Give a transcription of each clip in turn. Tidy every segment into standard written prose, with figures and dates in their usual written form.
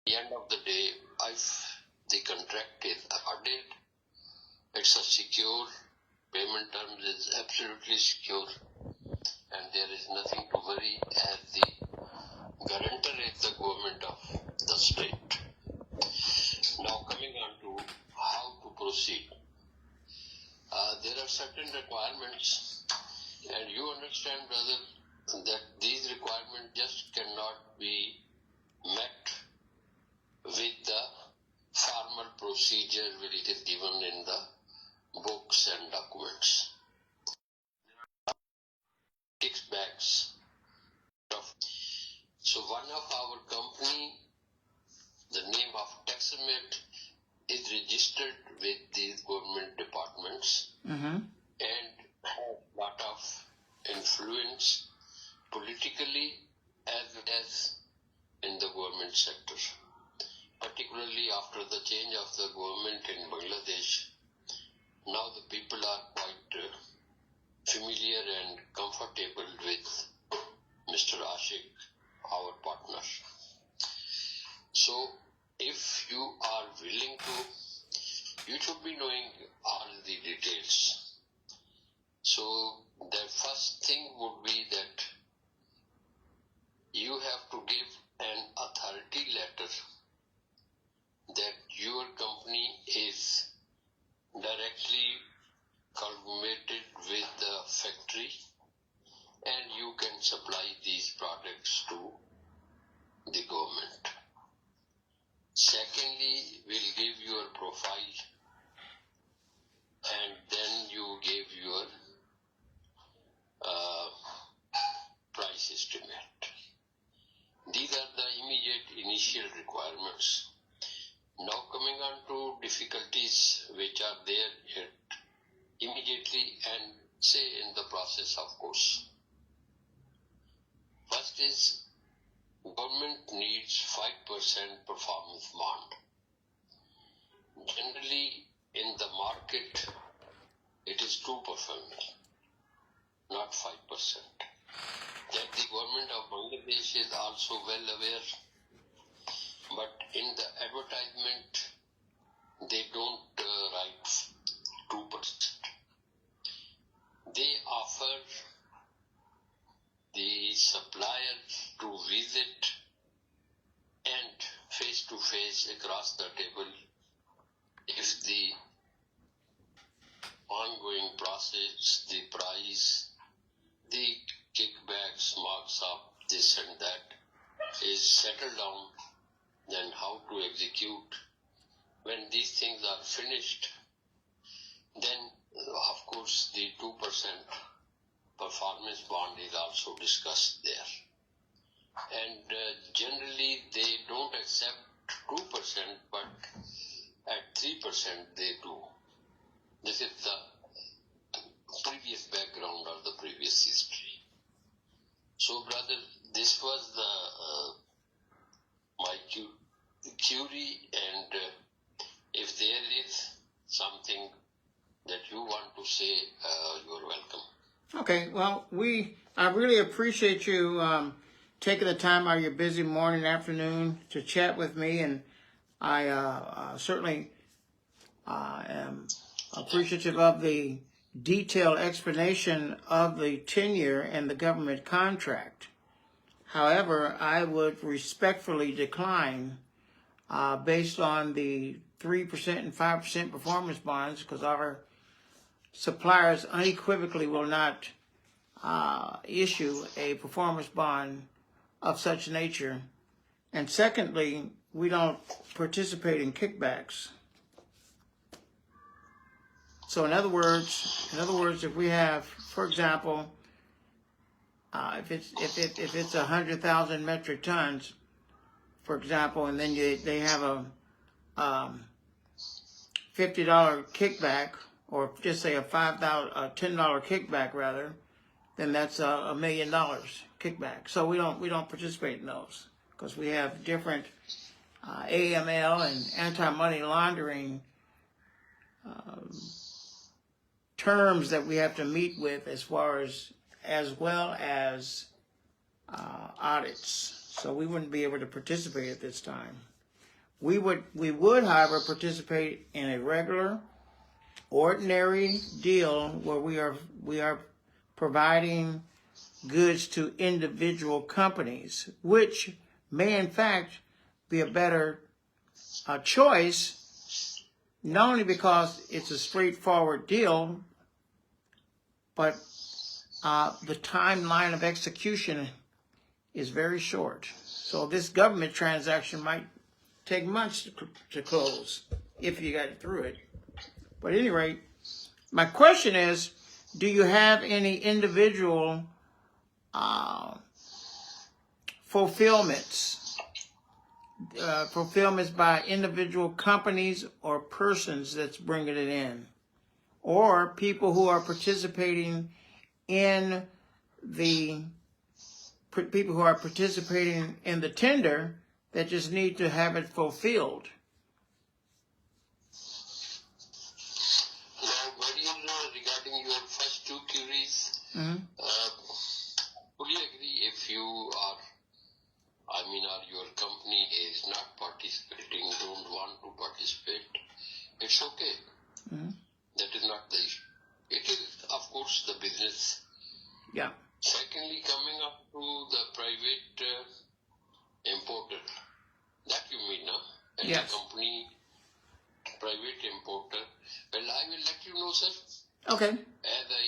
the end of the day, if the contract is awarded, it's a secure, payment terms is absolutely secure, and there is nothing to worry as the guarantor is the government of the state. Now coming on to how to proceed. There are certain requirements, and you understand, brother, that these requirements just cannot be met with the formal procedure which is given in the books and documents. Kickbacks. So one of our company, the name of Taxamate, is registered with these government departments and has a lot of influence politically as well as in the government sector. Particularly after the change of the government in Bangladesh, now the people are quite familiar and comfortable with Mr. Ashik, our partner. So if you are willing to, you should be knowing all the details. So the first thing would be that you have to give an authority letter that your company is directly culminated with the factory and you can supply these products to the government. Secondly, we'll give your profile and then you give your price estimate. These are the immediate initial requirements. Now coming on to difficulties which are there immediately and say in the process, of course. First is government needs 5% performance bond. Generally in the market it is 2%, not 5%. That the government of Bangladesh is also well aware, but in the advertisement they don't write 2%. They offer the supplier to visit and face to face across the table if the ongoing process, the price, the kickbacks, marks up, this and that is settled down, then how to execute. When these things are finished, then of course the 2% performance bond is also discussed there. And generally they don't accept 2%, but at 3% they do. This is the previous background or the previous history. So brother, this was the my query, and if there is something that you want to say, you're welcome. Okay, well, I really appreciate you taking the time out of your busy morning, afternoon to chat with me, and I certainly am appreciative of the detailed explanation of the tenure and the government contract. However, I would respectfully decline based on the 3% and 5% performance bonds, because our suppliers unequivocally will not issue a performance bond of such nature. And secondly, we don't participate in kickbacks. So in other words, if we have, for example, if it's 100,000 metric tons, for example, and then they have a $50 kickback, or just say a $10 kickback rather, then that's $1 million kickback. So we don't participate in those because we have different AML and anti-money laundering terms that we have to meet with as well as audits. So we wouldn't be able to participate at this time. We would, however, participate in a regular, ordinary deal where we are providing goods to individual companies, which may in fact be a better choice, not only because it's a straightforward deal, but the timeline of execution is very short. So this government transaction might take months to close if you got through it. But at any rate, my question is, do you have any individual fulfillments by individual companies or persons that's bringing it in, or people who are participating in the tender that just need to have it fulfilled? Regarding your first two queries, fully agree. If you are, your company is not participating, don't want to participate, it's okay. That is not the issue. It is, of course, the business. Yeah. Secondly, coming up to the private importer, that you mean, no? And yes. the company, private importer, well, I will let you know, sir. Okay. As I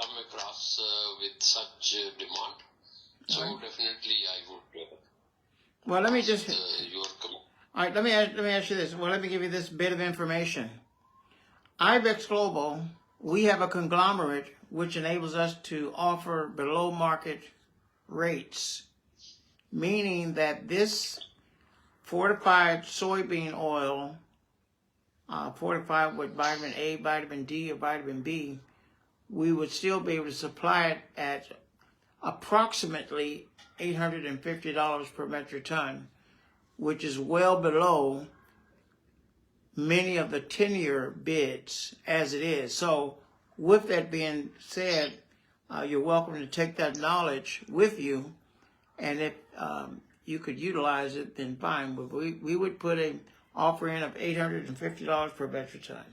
come across with such demand, so definitely I would. Well, let me just. Your all right, let me ask you this. Well, let me give you this bit of information. Ibex Global, we have a conglomerate which enables us to offer below market rates, meaning that this fortified soybean oil, fortified with vitamin A, vitamin D, or vitamin B, we would still be able to supply it at approximately $850 per metric ton, which is well below many of the 10-year bids as it is. So with that being said, you're welcome to take that knowledge with you, and if you could utilize it, then fine. But we would put an offer in of $850 per metric ton.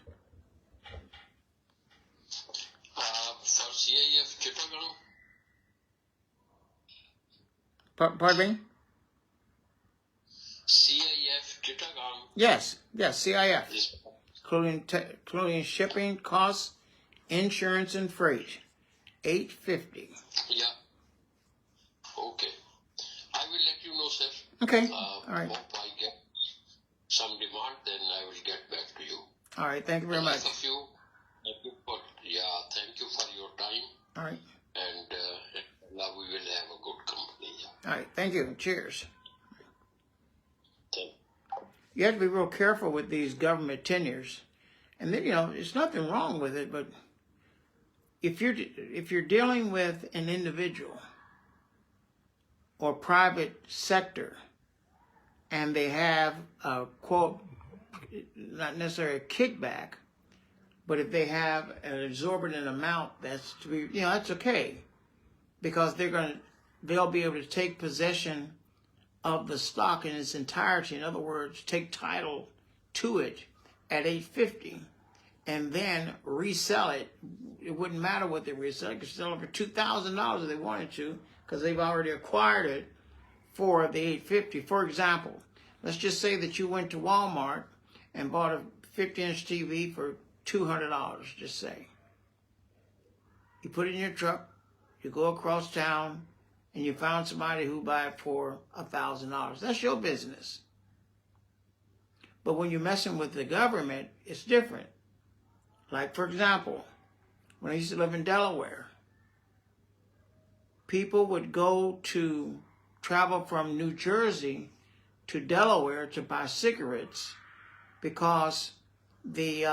For CIF Chittagong? Pardon me? CIF Chittagong? Yes, CIF. Yes. Including shipping costs, insurance, and freight. $850. Yeah. Okay. I will let you know, sir. Okay. All right. Hope I get some demand, then I will get back to you. All right. Thank you very much. Thank you for your time. All right. And now we will have a good company. Yeah. All right. Thank you. Cheers. Thank you. You have to be real careful with these government tenures. And then, there's nothing wrong with it, but if you're dealing with an individual or private sector and they have a, quote, not necessarily a kickback, but if they have an exorbitant amount, that's to be, that's okay, because they'll be able to take possession of the stock in its entirety. In other words, take title to it at $850 and then resell it. It wouldn't matter what they resell. They could sell it for $2,000 if they wanted to, because they've already acquired it for the $850. For example, let's just say that you went to Walmart and bought a 50-inch TV for $200, just say. You put it in your truck, you go across town, and you found somebody who buy it for $1,000. That's your business. But when you're messing with the government, it's different. Like, for example, when I used to live in Delaware, people would travel from New Jersey to Delaware to buy cigarettes because the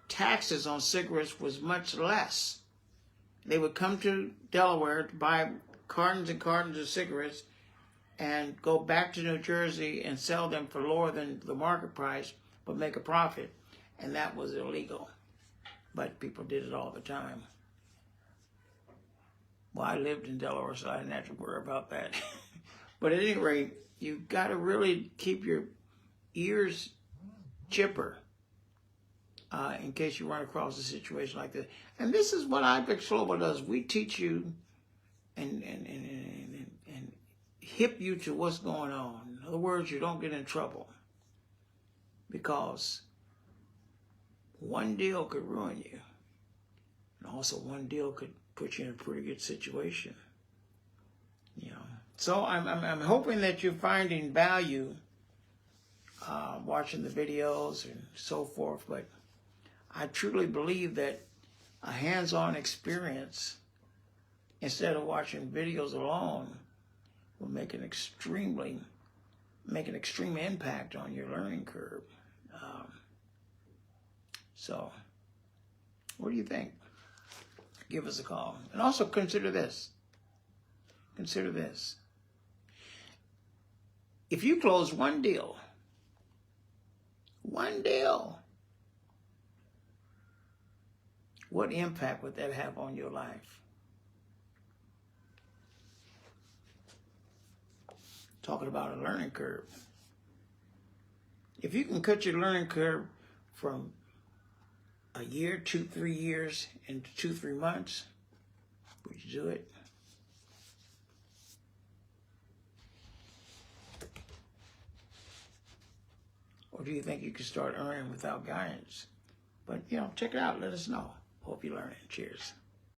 taxes on cigarettes was much less. They would come to Delaware to buy cartons and cartons of cigarettes and go back to New Jersey and sell them for lower than the market price, but make a profit. And that was illegal. But people did it all the time. Well, I lived in Delaware, so I didn't have to worry about that. But at any rate, you've got to really keep your ears chipper in case you run across a situation like this. And this is what ibex Global does. We teach you and hip you to what's going on. In other words, you don't get in trouble, because one deal could ruin you, and also one deal could put you in a pretty good situation. You know, so I'm hoping that you're finding value watching the videos and so forth. But I truly believe that a hands-on experience, instead of watching videos alone, will make an extreme impact on your learning curve. So, what do you think? Give us a call. And also consider this. Consider this. If you close one deal, what impact would that have on your life? Talking about a learning curve. If you can cut your learning curve from a year, 2-3 years, into 2-3 months, would you do it? Or do you think you could start earning without guidance? But, you know, check it out. Let us know. Hope you learn it. Cheers.